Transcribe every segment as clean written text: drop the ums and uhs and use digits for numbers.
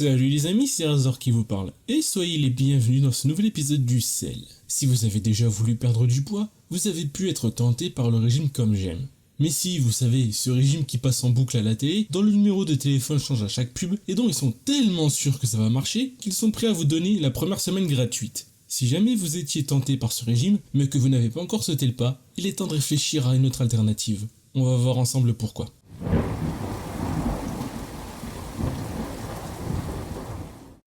Salut les amis, c'est Razor qui vous parle, et soyez les bienvenus dans ce nouvel épisode du Sel. Si vous avez déjà voulu perdre du poids, vous avez pu être tenté par le régime comme j'aime. Mais si, vous savez, ce régime qui passe en boucle à la télé, dont le numéro de téléphone change à chaque pub, et dont ils sont tellement sûrs que ça va marcher, qu'ils sont prêts à vous donner la première semaine gratuite. Si jamais vous étiez tenté par ce régime, mais que vous n'avez pas encore sauté le pas, il est temps de réfléchir à une autre alternative. On va voir ensemble pourquoi.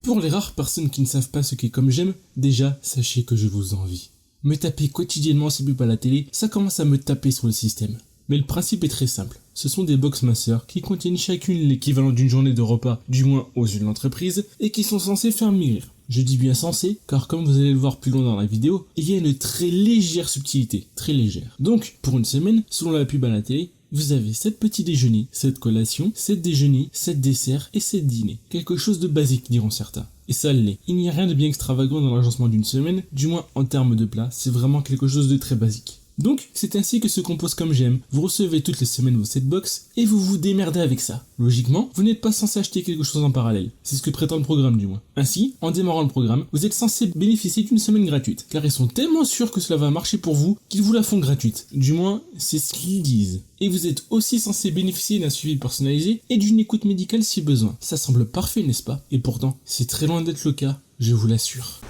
Pour les rares personnes qui ne savent pas ce qu'est comme j'aime, déjà, sachez que je vous envie. Me taper quotidiennement ces pubs à la télé, ça commence à me taper sur le système. Mais le principe est très simple. Ce sont des box minceurs qui contiennent chacune l'équivalent d'une journée de repas, du moins aux yeux de l'entreprise, et qui sont censés faire maigrir. Je dis bien censé, car comme vous allez le voir plus loin dans la vidéo, il y a une très légère subtilité, très légère. Donc, pour une semaine, selon la pub à la télé, vous avez 7 petits déjeuners, 7 collations, 7 déjeuners, 7 desserts et 7 dîners. Quelque chose de basique, diront certains. Et ça l'est. Il n'y a rien de bien extravagant dans l'agencement d'une semaine, du moins en termes de plats, c'est vraiment quelque chose de très basique. Donc, c'est ainsi que se compose comme j'aime. Vous recevez toutes les semaines vos 7 box et vous vous démerdez avec ça. Logiquement, vous n'êtes pas censé acheter quelque chose en parallèle. C'est ce que prétend le programme du moins. Ainsi, en démarrant le programme, vous êtes censé bénéficier d'une semaine gratuite. Car ils sont tellement sûrs que cela va marcher pour vous qu'ils vous la font gratuite. Du moins, c'est ce qu'ils disent. Et vous êtes aussi censé bénéficier d'un suivi personnalisé et d'une écoute médicale si besoin. Ça semble parfait, n'est-ce pas? Et pourtant, c'est très loin d'être le cas, je vous l'assure.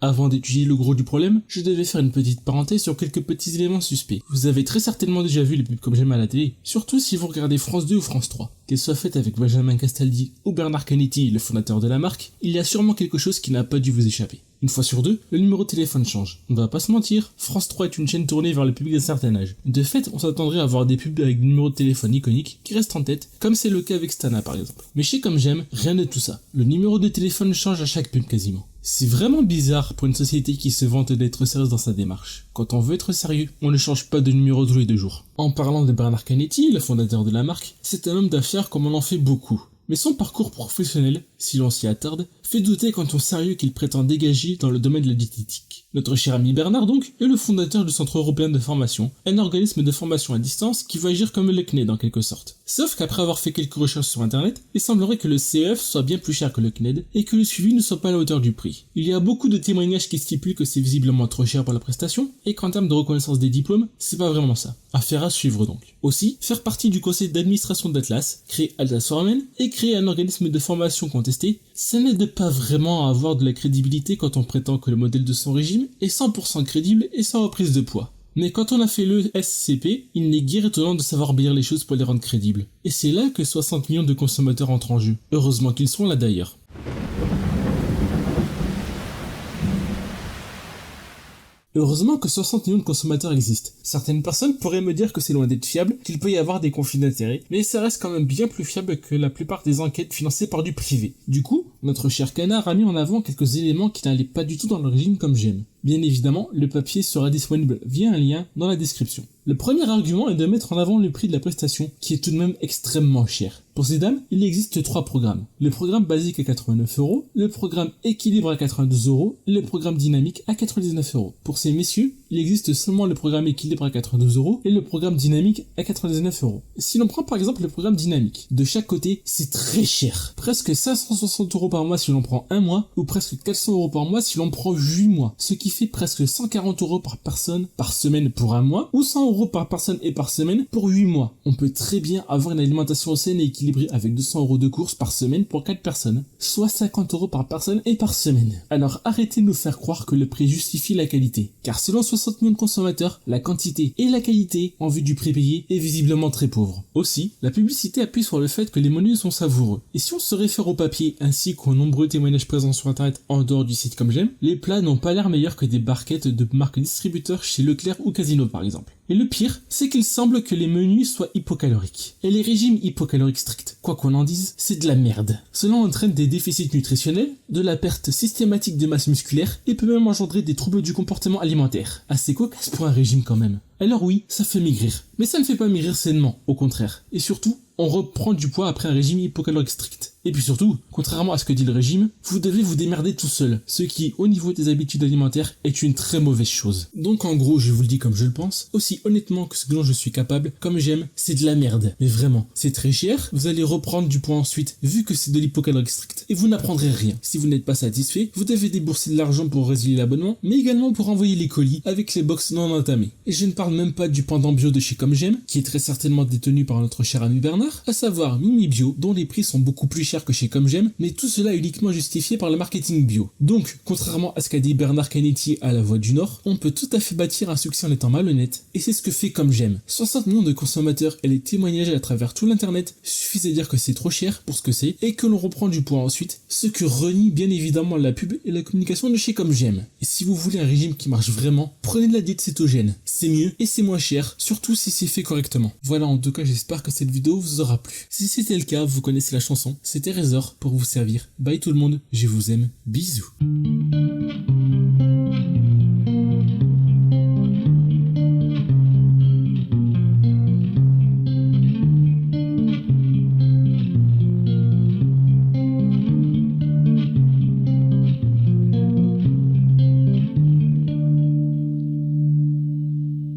Avant d'étudier le gros du problème, je devais faire une petite parenthèse sur quelques petits éléments suspects. Vous avez très certainement déjà vu les pubs comme j'aime à la télé, surtout si vous regardez France 2 ou France 3. Qu'elles soient faites avec Benjamin Castaldi ou Bernard Canetti, le fondateur de la marque, il y a sûrement quelque chose qui n'a pas dû vous échapper. Une fois sur deux, le numéro de téléphone change. On ne va pas se mentir, France 3 est une chaîne tournée vers le public d'un certain âge. De fait, on s'attendrait à voir des pubs avec des numéros de téléphone iconiques qui restent en tête, comme c'est le cas avec Stana par exemple. Mais chez Comme J'aime, rien de tout ça. Le numéro de téléphone change à chaque pub quasiment. C'est vraiment bizarre pour une société qui se vante d'être sérieuse dans sa démarche. Quand on veut être sérieux, on ne change pas de numéro tous les 2 jours. En parlant de Bernard Canetti, le fondateur de la marque, c'est un homme d'affaires comme on en fait beaucoup. Mais son parcours professionnel, si l'on s'y attarde, fait douter quant au sérieux qu'il prétend dégager dans le domaine de la diététique. Notre cher ami Bernard donc est le fondateur du Centre Européen de Formation, un organisme de formation à distance qui va agir comme le CNED en quelque sorte. Sauf qu'après avoir fait quelques recherches sur internet, il semblerait que le CEF soit bien plus cher que le CNED et que le suivi ne soit pas à la hauteur du prix. Il y a beaucoup de témoignages qui stipulent que c'est visiblement trop cher pour la prestation et qu'en termes de reconnaissance des diplômes, c'est pas vraiment ça. Affaire à suivre donc. Aussi, faire partie du conseil d'administration d'Atlas, créer Atlas Foreman et créer un organisme de formation contesté, ça n'aide pas vraiment à avoir de la crédibilité quand on prétend que le modèle de son régime est 100% crédible et sans reprise de poids. Mais quand on a fait le SCP, il n'est guère étonnant de savoir bien les choses pour les rendre crédibles. Et c'est là que 60 millions de consommateurs entrent en jeu. Heureusement qu'ils sont là d'ailleurs. Heureusement que 60 millions de consommateurs existent. Certaines personnes pourraient me dire que c'est loin d'être fiable, qu'il peut y avoir des conflits d'intérêts, mais ça reste quand même bien plus fiable que la plupart des enquêtes financées par du privé. Du coup, notre cher Canard a mis en avant quelques éléments qui n'allaient pas du tout dans le régime comme j'aime. Bien évidemment, le papier sera disponible via un lien dans la description. Le premier argument est de mettre en avant le prix de la prestation, qui est tout de même extrêmement cher. Pour ces dames, il existe 3 programmes. Le programme basique à 89€, le programme équilibre à 92€, et le programme dynamique à 99€. Pour ces messieurs, il existe seulement le programme équilibre à 92€ et le programme dynamique à 99€. Si l'on prend par exemple le programme dynamique, de chaque côté, c'est très cher. Presque 560€ par mois si l'on prend un mois, ou presque 400€ par mois si l'on prend 8 mois. Ce qui fait presque 140€ par personne par semaine pour un mois, ou 100€ par personne et par semaine pour 8 mois. On peut très bien avoir une alimentation saine et équilibrée avec 200€ de courses par semaine pour 4 personnes, soit 50€ par personne et par semaine. Alors arrêtez de nous faire croire que le prix justifie la qualité, car selon 60 millions de consommateurs, la quantité et la qualité en vue du prix payé est visiblement très pauvre. Aussi, la publicité appuie sur le fait que les menus sont savoureux. Et si on se réfère au papier ainsi qu'aux nombreux témoignages présents sur internet en dehors du site comme j'aime, les plats n'ont pas l'air meilleurs que des barquettes de marques distributeurs chez Leclerc ou Casino par exemple. Et le pire, c'est qu'il semble que les menus soient hypocaloriques. Et les régimes hypocaloriques stricts, quoi qu'on en dise, c'est de la merde. Cela entraîne des déficits nutritionnels, de la perte systématique de masse musculaire et peut même engendrer des troubles du comportement alimentaire. Assez cocasse pour un régime quand même. Alors oui, ça fait maigrir. Mais ça ne fait pas maigrir sainement, au contraire. Et surtout, on reprend du poids après un régime hypocalorique strict. Et puis surtout, contrairement à ce que dit le régime, vous devez vous démerder tout seul, ce qui, au niveau des habitudes alimentaires, est une très mauvaise chose. Donc en gros, je vous le dis comme je le pense, aussi honnêtement que ce dont je suis capable, comme j'aime, c'est de la merde. Mais vraiment, c'est très cher, vous allez reprendre du poids ensuite, vu que c'est de l'hypocalorique strict, et vous n'apprendrez rien. Si vous n'êtes pas satisfait, vous devez débourser de l'argent pour résilier l'abonnement, mais également pour envoyer les colis avec les box non entamées. Et je ne parle même pas du pendant bio de chez Comme J'aime, qui est très certainement détenu par notre cher ami Bernard, à savoir Mimi Bio, dont les prix sont beaucoup plus chers que chez Comme J'aime, mais tout cela est uniquement justifié par le marketing bio. Donc, contrairement à ce qu'a dit Bernard Canetti à La Voix du Nord, on peut tout à fait bâtir un succès en étant malhonnête, et c'est ce que fait Comme J'aime. 60 millions de consommateurs et les témoignages à travers tout l'internet suffisent à dire que c'est trop cher pour ce que c'est, et que l'on reprend du poids ensuite, ce que renie bien évidemment la pub et la communication de chez Comme J'aime. Et si vous voulez un régime qui marche vraiment, prenez de la diète cétogène. C'est mieux et c'est moins cher, surtout si c'est fait correctement. Voilà, en tout cas j'espère que cette vidéo vous aura plu. Si c'était le cas, vous connaissez la chanson, c'était Razor pour vous servir. Bye tout le monde, je vous aime, bisous.